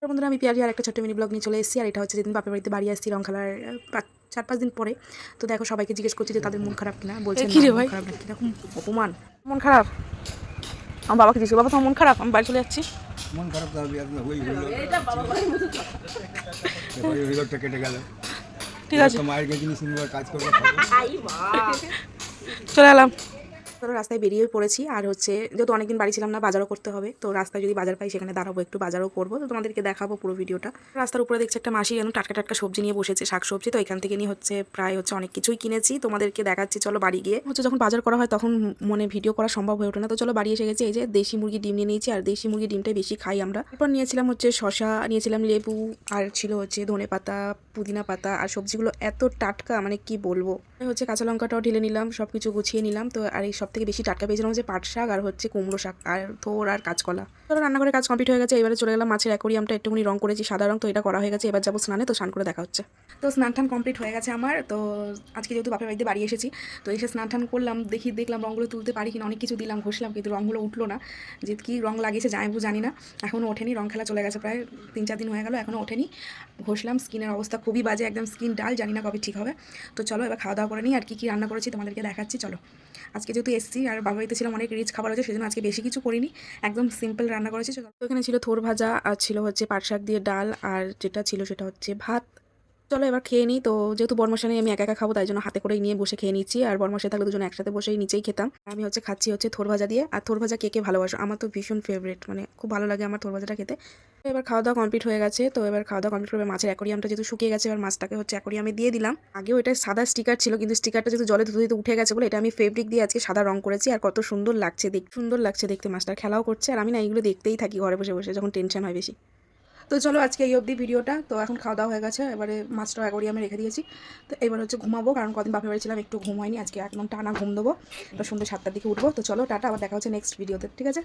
বন্ধুরা আমি পিয়ারি আর একটা ছোট্ট মিনি ব্লগ নিয়ে চলে এসেছি। আর এটা হচ্ছে যেদিন বাপের বাড়িতে বাড়ি আসছি রং খেলার 4-5 দিন পরে। তো দেখো সবাইকে জিজ্ঞেস করছি যে তাদের মন খারাপ কিনা, বলছে না মন খারাপ না। কিরকম অপমান, মন খারাপ। আমার বাবাকে জিজ্ঞেস, বাবা তোমার মন খারাপ? আমি বাড়ি চলে যাচ্ছি। মন খারাপ তো হবে, ওই হইলোটা কেটে গেল। ঠিক আছে, মায়ের কাছে জিনিস নিয়ে কাজ করবো, চলে এলাম। ধরো রাস্তায় বেরিয়ে পড়েছি। আর হচ্ছে যেহেতু অনেকদিন বাড়ি ছিলাম না, বাজারও করতে হবে। তো রাস্তায় যদি বাজার পাই সেখানে দাঁড়াবো, একটু বাজারও করবো। তো তোমাদেরকে দেখাবো পুরো ভিডিওটা। রাস্তার উপরে দেখছি একটা মাসি যেন টাটকা টাটকা সবজি নিয়ে বসেছে, শাক সবজি। তো এখান থেকে নিয়ে হচ্ছে প্রায় অনেক কিছুই কিনেছি, তোমাদেরকে দেখাচ্ছি। চলো বাড়ি গিয়ে হচ্ছে যখন বাজার করা হয় তখন মনে ভিডিও করা সম্ভব হয়ে ওঠে না। তো চলো বাড়ি এসে গেছি। এই যে দেশি মুরগি ডিম নিয়ে নিয়েছি, আর দেশি মুরগি ডিমটাই বেশি খাই আমরা। এরপর নিয়েছিলাম হচ্ছে শশা, নিয়েছিলাম লেবু, আর ছিল হচ্ছে ধনে পাতা, পুদিনা পাতা। আর সবজিগুলো এত টাটকা মানে কি বলবো। হচ্ছে কাঁচা লঙ্কাটাও ঢেলে নিলাম, সবকিছু গুছিয়ে নিলাম। তো আর এই সব থেকে বেশি টাটকা পেয়েছিলাম হচ্ছে পাট শাক আর হচ্ছে কুমড়ো শাক আর থোর আর কাঁচকলা। ধরো রান্নাঘরে কাজ কমপ্লিট হয়ে গেছে। এবারে চলে গেলাম মাছের অ্যাকোরিয়ামটা একটুখানি রং করেছি, সাদা রং। তো এটা করা হয়ে গেছে, এবার যাবো স্নানে। তো স্নান করে দেখা হচ্ছে। তো স্নান টান কমপ্লিট হয়ে গেছে আমার। তো আজকে যেহেতু বাপের বাড়িতে বাড়ি এসেছি, তো এসে স্নান টান করলাম, দেখলাম রঙগুলো তুলতে পারি কিনা। অনেক কিছু দিলাম, ঘষলাম, কিন্তু রঙগুলো উঠলো না। যে কী রং লাগিয়েছে জানি না। এখনও ওঠেনি, রং খেলা চলে গেছে প্রায় 3-4 দিন হয়ে গেল, এখনও ওঠেনি। ঘষলাম, স্কিনের অবস্থা খুবই বাজে, একদম স্কিন ডাল, জানি না কবে ঠিক হবে। তো চলো এবার খাওয়া দাওয়া করে নিই। আর কী রান্না করেছি তোমাদেরকে দেখাচ্ছি। চলো আজকে যেহেতু এসছি আর বাবার বাড়িতে ছিলাম, অনেক রিচ খাবার আছে, সেজন্য আজকে বেশি কিছু করিনি, একদম সিম্পল রান্না করেছি। তো এখানে ছিল থোর ভাজা, আর ছিল হচ্ছে পাট শাক দিয়ে ডাল, আর যেটা ছিল সেটা হচ্ছে ভাত। চলো এবার খেয়ে নিই। তো যেহেতু বর্মশা নেই, আমি একা একা খাবো, তাই জন্য হাতে করেই নিয়ে বসে খেয়ে নিচ্ছি। আর বর্মশা থাকলে দুজন একসাথে বসেই নিচেই খেতাম। আমি হচ্ছে খাচ্ছি হচ্ছে থোর ভাজা দিয়ে। আর থোর ভাজা কে কে ভালোবাসো? আমার তো ভীষণ ফেভারিট, মানে খুব ভালো লাগে আমার থোর ভাজাটা খেতে। এবার খাওয়া দাওয়া কমপ্লিট হয়ে গেছে। তো এবার খাওয়া দাওয়া কমপ্লিট করে মাছের অ্যাকোরিয়ামটা যেহেতু শুকিয়ে গেছে, এবার মাছটাকে হচ্ছে অ্যাকোরিয়ামে দিয়ে দিলাম। আগেও এটা সাদা স্টিকার ছিল, কিন্তু স্টিকারটা যেহেতু জলে ধুতে ধুতে উঠে গেছে বলে এটা আমি ফেব্রিক দিয়ে আজকে সাদা রং করেছি। আর কত সুন্দর লাগছে দেখতে। মাছটার খেলাও করছে, আর আমি না এইগুলো দেখতেই থাকি ঘরে বসে বসে যখন টেনশন হয় বেশি। তো চলো আজকে এই অবধি ভিডিওটা। তো এখন খাওয়া দাওয়া হয়ে গেছে, এবারে মাছটা অ্যাকোরিয়ামে রেখে দিয়েছি। তো এবার হচ্ছে ঘুমাবো, কারণ কদিন বাপের বাড়ি ছিলাম, একটু ঘুম হয়নি। আজকে একদম টানা ঘুম দেবো। তো সন্ধ্যে 7টার দিকে উঠবো। তো চলো টাটা, আবার দেখা হচ্ছে নেক্সট ভিডিওতে, ঠিক আছে।